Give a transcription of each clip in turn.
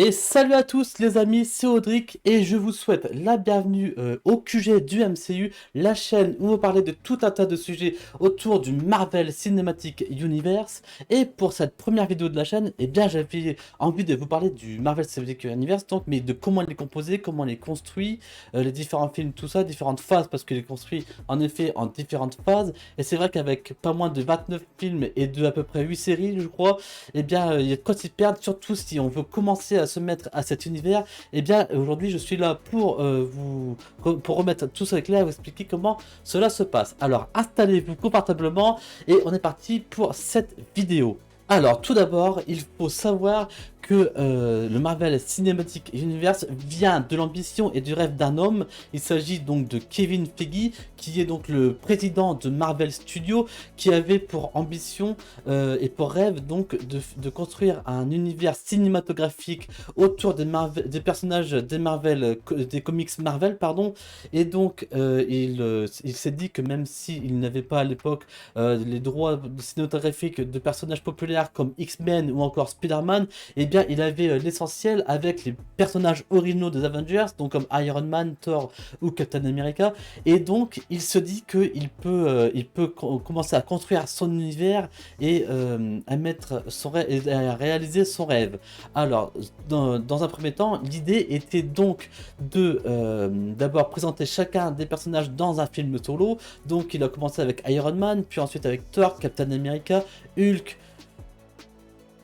Et salut à tous les amis, c'est Audric et je vous souhaite la bienvenue au QG du MCU, la chaîne où on parlait de tout un tas de sujets autour du Marvel Cinematic Universe. Et pour cette première vidéo de la chaîne, eh bien j'avais envie de vous parler du Marvel Cinematic Universe, donc mais de comment il est composé, comment il est construit, les différents films, tout ça, différentes phases, parce qu'il est construit en effet en différentes phases. Et c'est vrai qu'avec pas moins de 29 films et de à peu près 8 séries, je crois, eh bien il y a de quoi s'y perdre, surtout si on veut commencer à se mettre à cet univers. Et bien aujourd'hui je suis là pour pour remettre tout ça clair et vous expliquer comment cela se passe. Alors installez-vous confortablement et on est parti pour cette vidéo. Alors tout d'abord il faut savoir que le Marvel Cinematic Universe vient de l'ambition et du rêve d'un homme. Il s'agit donc de Kevin Feige, qui est donc le président de Marvel Studios, qui avait pour ambition et pour rêve donc de construire un univers cinématographique autour des personnages des Marvel, des comics Marvel, pardon. Et donc il s'est dit que même s'il n'avait pas à l'époque les droits cinématographiques de personnages populaires comme X-Men ou encore Spider-Man, et bien il avait l'essentiel avec les personnages originaux des Avengers, donc comme Iron Man, Thor ou Captain America. Et donc il se dit qu'il peut, commencer à construire son univers et à mettre son rêve, et à réaliser son rêve. Alors dans un premier temps, l'idée était donc de d'abord présenter chacun des personnages dans un film solo. Donc il a commencé avec Iron Man, puis ensuite avec Thor, Captain America, Hulk.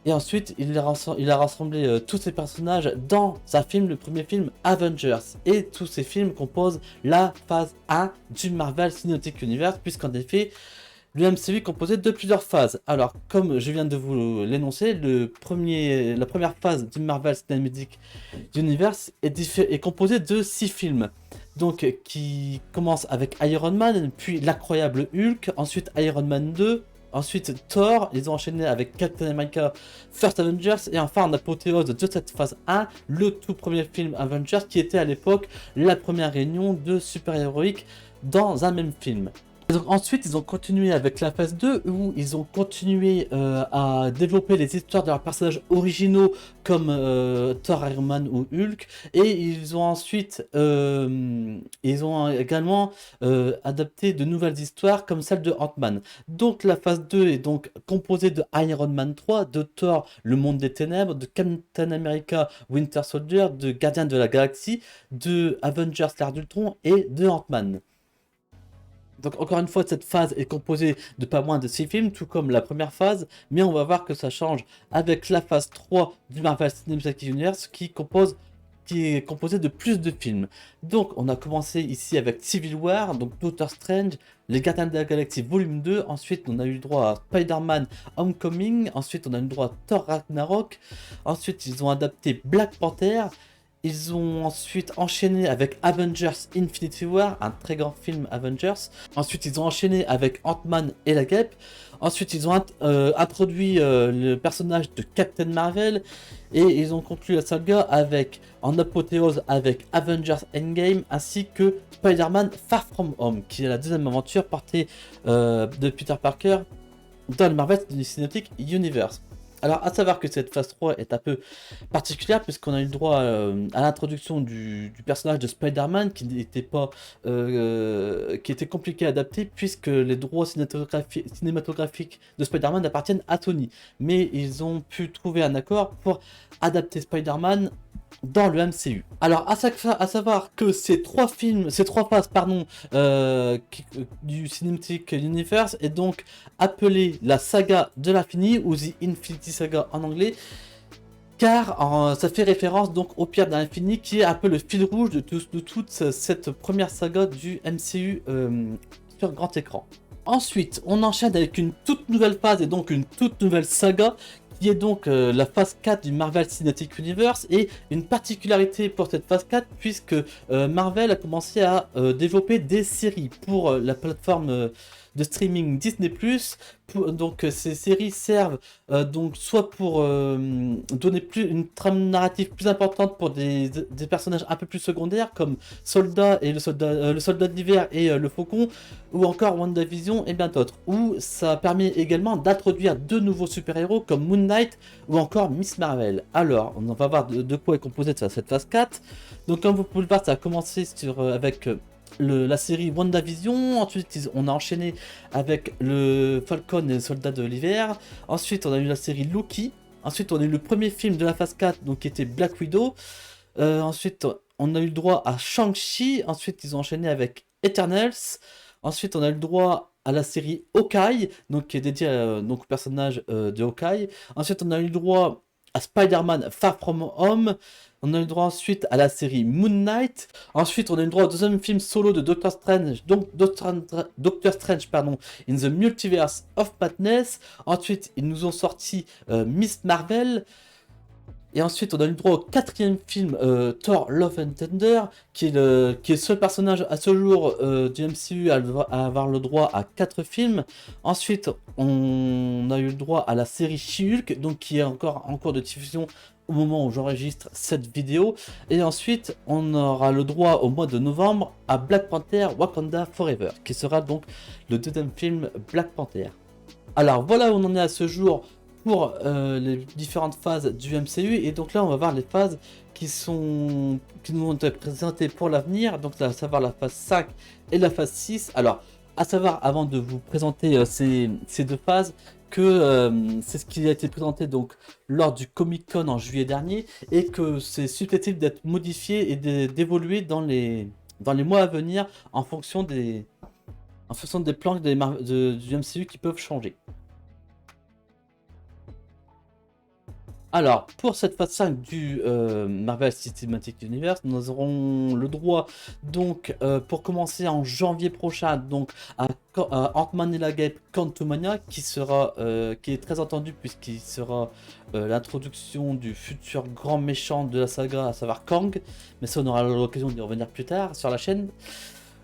Et ensuite, il a rassemblé tous ces personnages dans un film, le premier film Avengers. Et tous ces films composent la phase 1 du Marvel Cinematic Universe, puisqu'en effet, le MCU est composé de plusieurs phases. Alors, comme je viens de vous l'énoncer, la première phase du Marvel Cinematic Universe est composée de 6 films. Donc, qui commence avec Iron Man, puis l'incroyable Hulk, ensuite Iron Man 2, ensuite Thor, ils ont enchaîné avec Captain America First Avengers, et enfin en apothéose de cette phase 1, le tout premier film Avengers, qui était à l'époque la première réunion de super-héroïques dans un même film. Et donc ensuite, ils ont continué avec la phase 2 où ils ont continué à développer les histoires de leurs personnages originaux comme Thor, Iron Man ou Hulk. Et ils ont ensuite, ils ont également adapté de nouvelles histoires comme celle de Ant-Man. Donc la phase 2 est donc composée de Iron Man 3, de Thor, le monde des ténèbres, de Captain America, Winter Soldier, de Gardien de la Galaxie, de Avengers, l'ère d'Ultron et de Ant-Man. Donc encore une fois, cette phase est composée de pas moins de 6 films, tout comme la première phase, mais on va voir que ça change avec la phase 3 du Marvel Cinematic Universe qui est composée de plus de films. Donc on a commencé ici avec Civil War, donc Doctor Strange, Les Gardiens de la Galaxie volume 2, ensuite on a eu le droit à Spider-Man Homecoming, ensuite on a eu le droit à Thor Ragnarok, ensuite ils ont adapté Black Panther. Ils ont ensuite enchaîné avec Avengers Infinity War, un très grand film Avengers. Ensuite, ils ont enchaîné avec Ant-Man et la Guêpe. Ensuite, ils ont introduit le personnage de Captain Marvel. Et ils ont conclu la saga avec, en apothéose avec Avengers Endgame, ainsi que Spider-Man Far From Home, qui est la deuxième aventure portée de Peter Parker dans le Marvel Cinematic Universe. Alors, à savoir que cette phase 3 est un peu particulière, puisqu'on a eu le droit à l'introduction du personnage de Spider-Man, qui était compliqué à adapter, puisque les droits cinématographiques de Spider-Man appartiennent à Sony. Mais ils ont pu trouver un accord pour adapter Spider-Man dans le MCU. Alors, à savoir que ces trois phases, pardon, du Cinematic Universe est donc appelée la saga de l'infini, ou The Infinity Saga en anglais, car ça fait référence donc au Pierre de l'infini, qui est un peu le fil rouge de toute cette première saga du MCU sur grand écran. Ensuite, on enchaîne avec une toute nouvelle phase et donc une toute nouvelle saga, qui est donc la phase 4 du Marvel Cinematic Universe, et une particularité pour cette phase 4, puisque Marvel a commencé à développer des séries pour la plateforme de streaming Disney+. Donc ces séries servent donc soit pour donner une trame narrative plus importante pour des personnages un peu plus secondaires comme Soldat et le soldat de l'hiver et le Faucon, ou encore WandaVision et bien d'autres. Ou ça permet également d'introduire de nouveaux super-héros comme Moon Knight ou encore Miss Marvel. Alors, on va voir de quoi est composée cette phase 4. Donc comme vous pouvez le voir, ça a commencé avec la série WandaVision, ensuite on a enchaîné avec le Falcon et le Soldat de l'hiver, ensuite on a eu la série Loki, ensuite on a eu le premier film de la phase 4 donc qui était Black Widow, ensuite on a eu le droit à Shang-Chi, ensuite ils ont enchaîné avec Eternals, ensuite on a eu le droit à la série Hawkeye, donc qui est dédiée donc au personnage de Hawkeye, ensuite on a eu le droit à Spider-Man Far From Home, on a eu le droit ensuite à la série Moon Knight. Ensuite, on a eu le droit au deuxième film solo de Doctor Strange, donc Doctor Strange, pardon, in the Multiverse of Madness. Ensuite, ils nous ont sorti Miss Marvel. Et ensuite, on a eu le droit au quatrième film Thor Love and Thunder, qui est le seul personnage à ce jour du MCU à avoir le droit à 4 films. Ensuite, on a eu le droit à la série She-Hulk, donc qui est encore en cours de diffusion au moment où j'enregistre cette vidéo. Et ensuite, on aura le droit au mois de novembre à Black Panther Wakanda Forever, qui sera donc le deuxième film Black Panther. Alors voilà où on en est à ce jour pour les différentes phases du MCU, et donc là on va voir les phases qui nous ont été présentées pour l'avenir, donc à savoir la phase 5 et la phase 6. Alors, à savoir, avant de vous présenter ces deux phases, que c'est ce qui a été présenté donc lors du Comic Con en juillet dernier, et que c'est susceptible d'être modifié et d'évoluer dans les mois à venir en fonction des plans du MCU qui peuvent changer. Alors, pour cette phase 5 du Marvel Cinematic Universe, nous aurons le droit, donc, pour commencer en janvier prochain, donc, à Ant-Man et la Guêpe Quantumania, qui est très attendu puisqu'il sera l'introduction du futur grand méchant de la saga, à savoir Kang, mais ça on aura l'occasion d'y revenir plus tard sur la chaîne.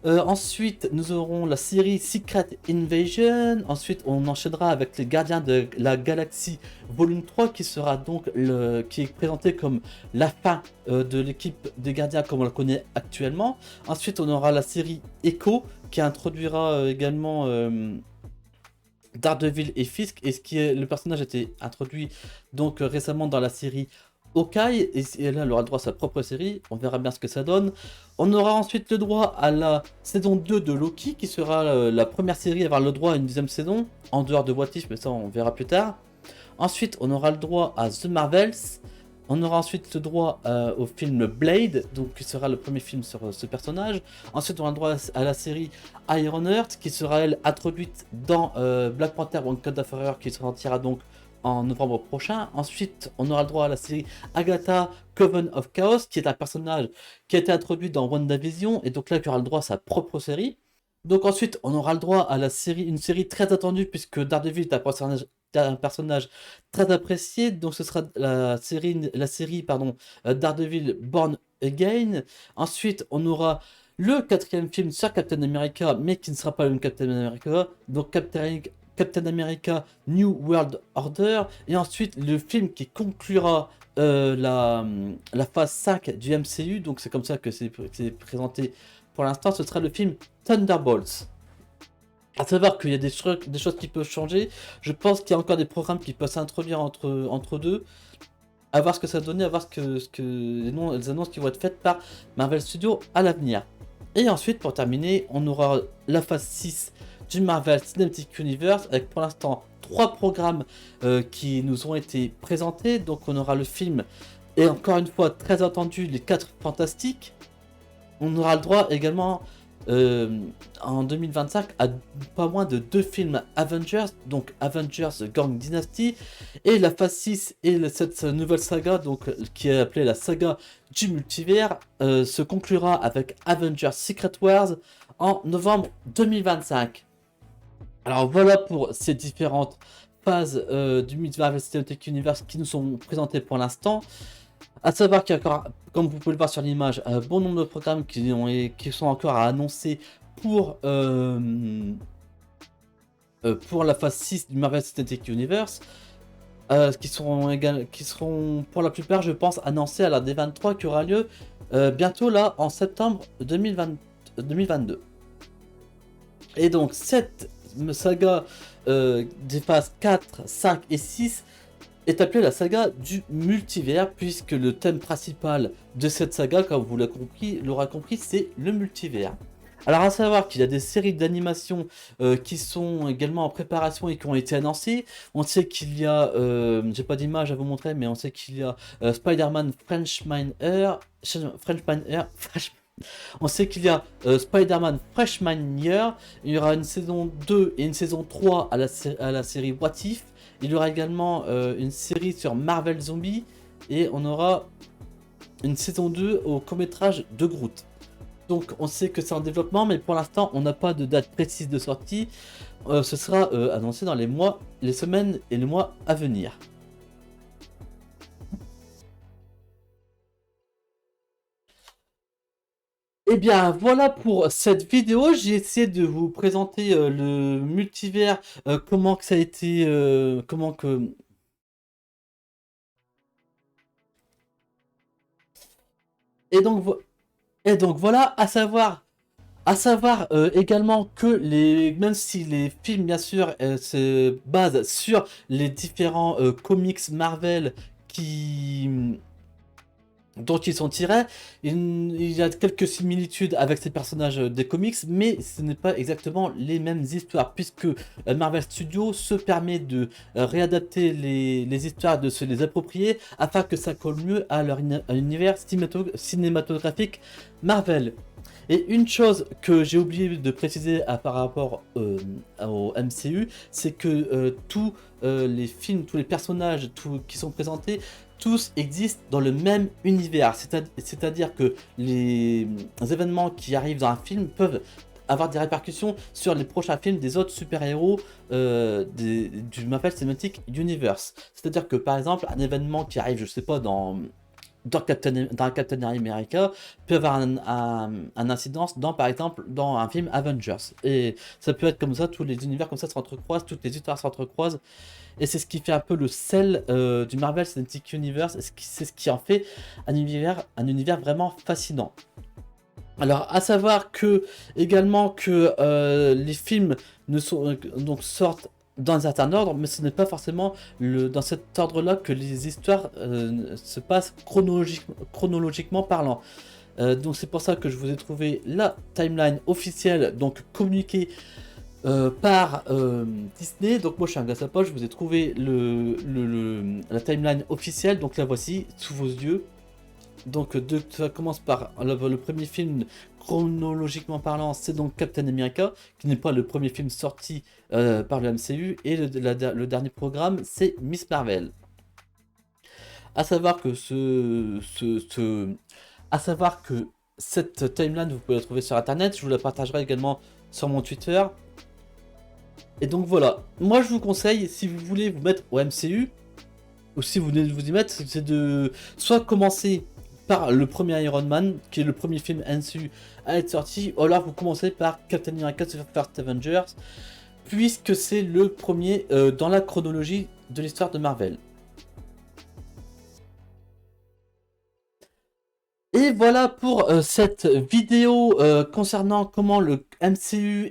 Ensuite, nous aurons la série Secret Invasion. Ensuite, on enchaînera avec les Gardiens de la Galaxie volume 3, qui sera donc qui est présenté comme la fin de l'équipe des Gardiens comme on la connaît actuellement. Ensuite, on aura la série Echo, qui introduira également Daredevil et Fisk, et le personnage a été introduit donc récemment dans la série Hawkeye, et là elle aura le droit à sa propre série, on verra bien ce que ça donne. On aura ensuite le droit à la saison 2 de Loki, qui sera la première série à avoir le droit à une deuxième saison, en dehors de What If, mais ça on verra plus tard. Ensuite on aura le droit à The Marvels, on aura ensuite le droit au film Blade, donc qui sera le premier film sur ce personnage. Ensuite on aura le droit à la série Ironheart, qui sera elle introduite dans Black Panther Wakanda Forever, qui sortira donc en novembre prochain. Ensuite, on aura le droit à la série Agatha Coven of Chaos, qui est un personnage qui a été introduit dans WandaVision, et donc là, qui aura le droit à sa propre série. Donc ensuite, on aura le droit à une série très attendue, puisque Daredevil est un personnage très apprécié, donc ce sera la série Daredevil Born Again. Ensuite, on aura le quatrième film sur Captain America, mais qui ne sera pas le même Captain America, donc Captain America New World Order, et ensuite le film qui conclura la phase 5 du MCU, donc c'est comme ça que c'est présenté pour l'instant, ce sera le film Thunderbolts. À savoir qu'il y a des choses qui peuvent changer, je pense qu'il y a encore des programmes qui peuvent s'introduire entre deux, à voir ce que ça donne, à voir les annonces qui vont être faites par Marvel Studios à l'avenir. Et ensuite, pour terminer, on aura la phase 6 du Marvel Cinematic Universe, avec pour l'instant 3 programmes qui nous ont été présentés. Donc on aura le film, et encore une fois très attendu, les 4 Fantastiques. On aura le droit également en 2025 à pas moins de 2 films Avengers, donc Avengers Gang Dynasty, et la phase 6 et cette nouvelle saga, donc qui est appelée la saga du multivers, se conclura avec Avengers Secret Wars en novembre 2025. Alors voilà pour ces différentes phases du Marvel Cinematic Universe qui nous sont présentées pour l'instant. À savoir qu'il y a encore, comme vous pouvez le voir sur l'image, un bon nombre de programmes qui sont encore à annoncer pour pour la phase 6 du Marvel Cinematic Universe, qui seront pour la plupart, je pense, annoncés à la D23 qui aura lieu bientôt là en septembre 2022. Et donc cette saga des phases 4, 5 et 6 est appelée la saga du multivers, puisque le thème principal de cette saga, comme vous l'aurez compris, c'est le multivers. Alors à savoir qu'il y a des séries d'animation qui sont également en préparation et qui ont été annoncées. On sait qu'il y a, j'ai pas d'image à vous montrer, mais on sait qu'il y a Spider-Man Freshman Year, on sait qu'il y a Spider-Man Freshman Year, il y aura une saison 2 et une saison 3 à la série What If. Il y aura également une série sur Marvel Zombie et on aura une saison 2 au court-métrage de Groot. Donc on sait que c'est en développement, mais pour l'instant on n'a pas de date précise de sortie. Ce sera annoncé dans les semaines et les mois à venir. Et bien voilà pour cette vidéo, j'ai essayé de vous présenter le multivers, comment que ça a été, comment que... Et donc voilà, à savoir également que même si les films bien sûr se basent sur les différents comics Marvel dont ils sont tirés, il y a quelques similitudes avec ces personnages des comics, mais ce n'est pas exactement les mêmes histoires, puisque Marvel Studios se permet de réadapter les histoires, de se les approprier, afin que ça colle mieux à leur univers cinématographique Marvel. Et une chose que j'ai oublié de préciser par rapport au MCU, c'est que tous les films, tous les personnages qui sont présentés, tous existent dans le même univers. C'est-à-dire que les événements qui arrivent dans un film peuvent avoir des répercussions sur les prochains films des autres super-héros du Marvel Cinematic Universe. C'est-à-dire que par exemple, un événement qui arrive, je sais pas, dans Captain America peut avoir un incidence par exemple dans un film Avengers, et ça peut être comme ça, tous les univers comme ça s'entrecroisent, toutes les histoires s'entrecroisent, et c'est ce qui fait un peu le sel du Marvel Cinematic Universe, et c'est ce qui en fait un univers vraiment fascinant. Alors à savoir que également que les films donc sortent dans un certain ordre, mais ce n'est pas forcément dans cet ordre-là que les histoires se passent chronologiquement parlant. Donc c'est pour ça que je vous ai trouvé la timeline officielle, donc communiquée par Disney. Donc moi je suis un gars à poche, je vous ai trouvé la timeline officielle, donc la voici sous vos yeux. Donc ça commence par le premier film chronologiquement parlant, c'est donc Captain America, qui n'est pas le premier film sorti par le MCU, et le dernier programme c'est Miss Marvel. À savoir que cette timeline vous pouvez la trouver sur internet, je vous la partagerai également sur mon Twitter. Et donc voilà, moi je vous conseille, si vous voulez vous mettre au MCU, ou si vous venez de vous y mettre, c'est de soit commencer par le premier Iron Man, qui est le premier film MCU à être sorti, ou alors vous commencez par Captain America First Avengers, puisque c'est le premier dans la chronologie de l'histoire de Marvel. Et voilà pour cette vidéo concernant comment le MCU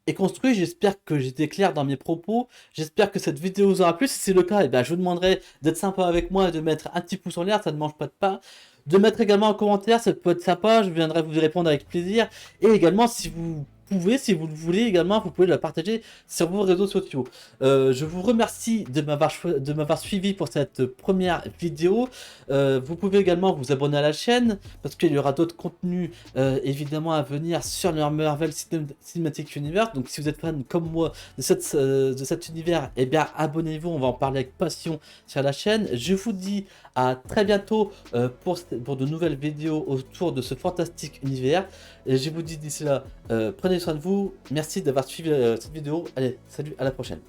est construit. J'espère que j'étais clair dans mes propos. J'espère que cette vidéo vous aura plu. Si c'est le cas, eh bien, je vous demanderai d'être sympa avec moi et de mettre un petit pouce en l'air, ça ne mange pas de pain. De mettre également un commentaire, ça peut être sympa, je viendrai vous y répondre avec plaisir. Et également, si vous le voulez également, vous pouvez la partager sur vos réseaux sociaux. Je vous remercie de m'avoir suivi pour cette première vidéo. Vous pouvez également vous abonner à la chaîne, parce qu'il y aura d'autres contenus évidemment à venir sur le Marvel Cinematic Universe. Donc si vous êtes fan comme moi de cet univers, eh bien abonnez-vous, on va en parler avec passion sur la chaîne. Je vous dis à très bientôt pour de nouvelles vidéos autour de ce fantastique univers. Et je vous dis d'ici là, prenez soin de vous. Merci d'avoir suivi cette vidéo. Allez, salut, à la prochaine.